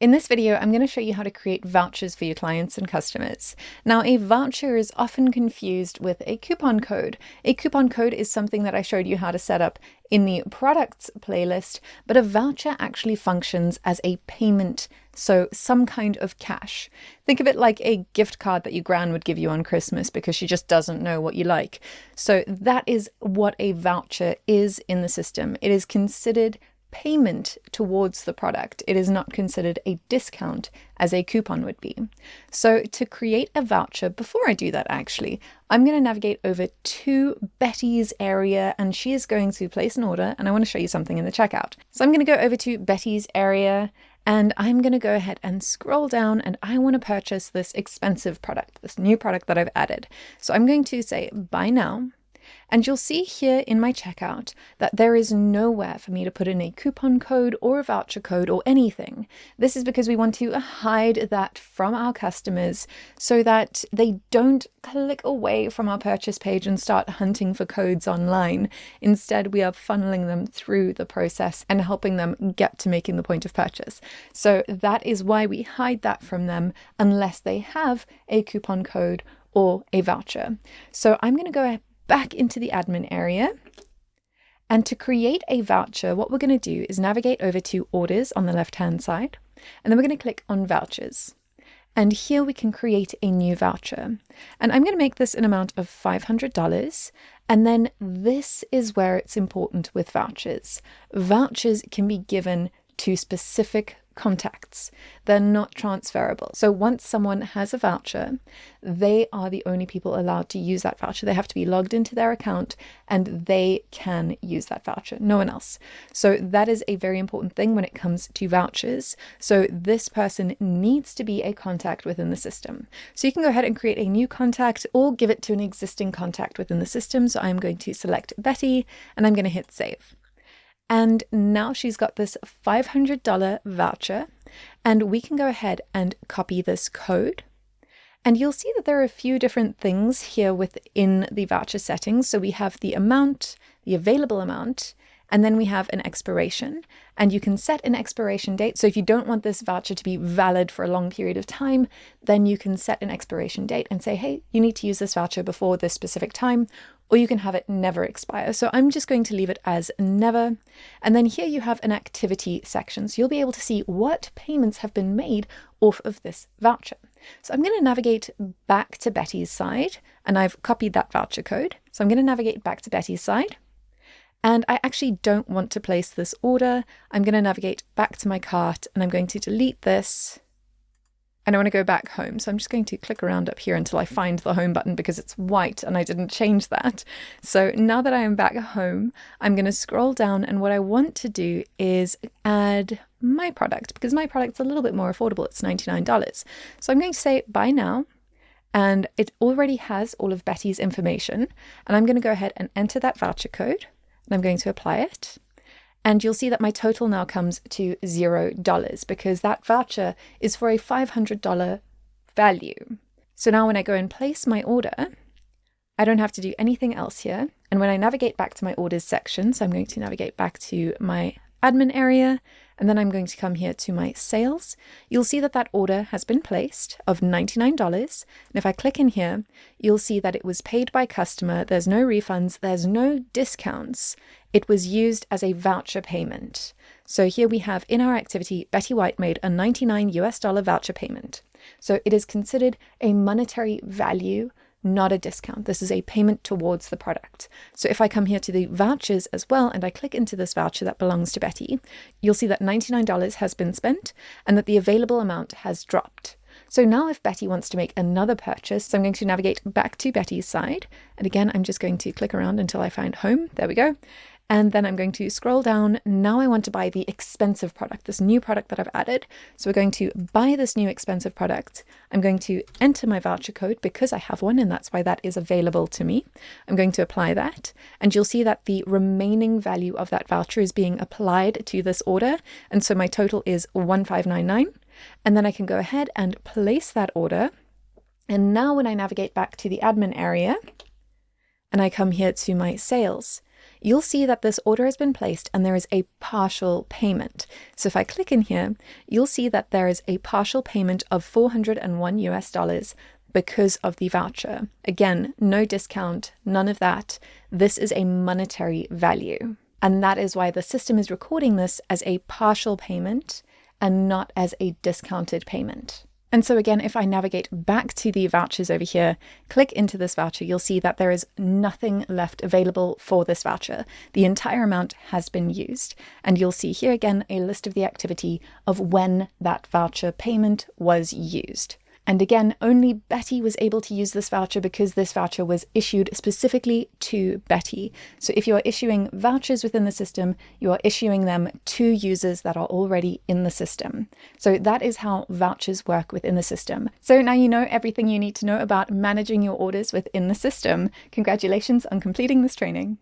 In this video, I'm going to show you how to create vouchers for your clients and customers. Now, a voucher is often confused with a coupon code. A coupon code is something that I showed you how to set up in the products playlist, but a voucher actually functions as a payment, so some kind of cash. Think of it like a gift card that your gran would give you on Christmas because she just doesn't know what you like. So that is what a voucher is in the system. It is considered payment towards the product. It is not considered a discount as a coupon would be. So to create a voucher, before I do that actually, I'm going to navigate over to Betty's area and she is going to place an order and I want to show you something in the checkout. So I'm going to go over to Betty's area and I'm going to go ahead and scroll down and I want to purchase this expensive product, this new product that I've added. So I'm going to say buy now. And you'll see here in my checkout that there is nowhere for me to put in a coupon code or a voucher code or anything. This is because we want to hide that from our customers so that they don't click away from our purchase page and start hunting for codes online. Instead, we are funneling them through the process and helping them get to making the point of purchase. So that is why we hide that from them unless they have a coupon code or a voucher. So I'm going to go back into the admin area. And to create a voucher, what we're going to do is navigate over to orders on the left-hand side, and then we're going to click on vouchers. And here we can create a new voucher. And I'm going to make this an amount of $500. And then this is where it's important with vouchers. Vouchers can be given to specific contacts. They're not transferable. So once someone has a voucher, they are the only people allowed to use that voucher. They have to be logged into their account and they can use that voucher, no one else. So that is a very important thing when it comes to vouchers. So this person needs to be a contact within the system. So you can go ahead and create a new contact or give it to an existing contact within the system. So I'm going to select Betty and I'm going to hit save. And now she's got this $500 voucher and we can go ahead and copy this code. And you'll see that there are a few different things here within the voucher settings. So we have the amount, the available amount, and then we have an expiration. And you can set an expiration date. So if you don't want this voucher to be valid for a long period of time, then you can set an expiration date and say, hey, you need to use this voucher before this specific time, or you can have it never expire. So I'm just going to leave it as never. And then here you have an activity section. So you'll be able to see what payments have been made off of this voucher. So I'm going to navigate back to Betty's side and I've copied that voucher code. So I'm going to navigate back to Betty's side. And I actually don't want to place this order. I'm going to navigate back to my cart and I'm going to delete this. And I want to go back home. So I'm just going to click around up here until I find the home button because it's white and I didn't change that. So now that I am back home, I'm going to scroll down and what I want to do is add my product because my product's a little bit more affordable. It's $99. So I'm going to say buy now. And it already has all of Betty's information. And I'm going to go ahead and enter that voucher code. And I'm going to apply it. And you'll see that my total now comes to $0 because that voucher is for a $500 value. So now when I go and place my order, I don't have to do anything else here. And when I navigate back to my orders section, so I'm going to navigate back to my admin area, and then I'm going to come here to my sales. You'll see that that order has been placed of $99. And if I click in here, you'll see that it was paid by customer. There's no refunds. There's no discounts. It was used as a voucher payment. So here we have in our activity, Betty White made a $99 voucher payment. So it is considered a monetary value, not a discount. This is a payment towards the product. So if I come here to the vouchers as well, and I click into this voucher that belongs to Betty, you'll see that $99 has been spent and that the available amount has dropped. So now if Betty wants to make another purchase, so I'm going to navigate back to Betty's side. And again, I'm just going to click around until I find home. There we go. And then I'm going to scroll down. Now I want to buy the expensive product, this new product that I've added. So we're going to buy this new expensive product. I'm going to enter my voucher code because I have one and that's why that is available to me. I'm going to apply that and you'll see that the remaining value of that voucher is being applied to this order. And so my total is $1599. And then I can go ahead and place that order. And now when I navigate back to the admin area and I come here to my sales, you'll see that this order has been placed and there is a partial payment. So if I click in here, you'll see that there is a partial payment of $401 because of the voucher. Again, no discount, none of that. This is a monetary value. And that is why the system is recording this as a partial payment and not as a discounted payment. And so again, if I navigate back to the vouchers over here, click into this voucher, you'll see that there is nothing left available for this voucher. The entire amount has been used. And you'll see here again a list of the activity of when that voucher payment was used. And again, only Betty was able to use this voucher because this voucher was issued specifically to Betty. So if you are issuing vouchers within the system, you are issuing them to users that are already in the system. So that is how vouchers work within the system. So now you know everything you need to know about managing your orders within the system. Congratulations on completing this training.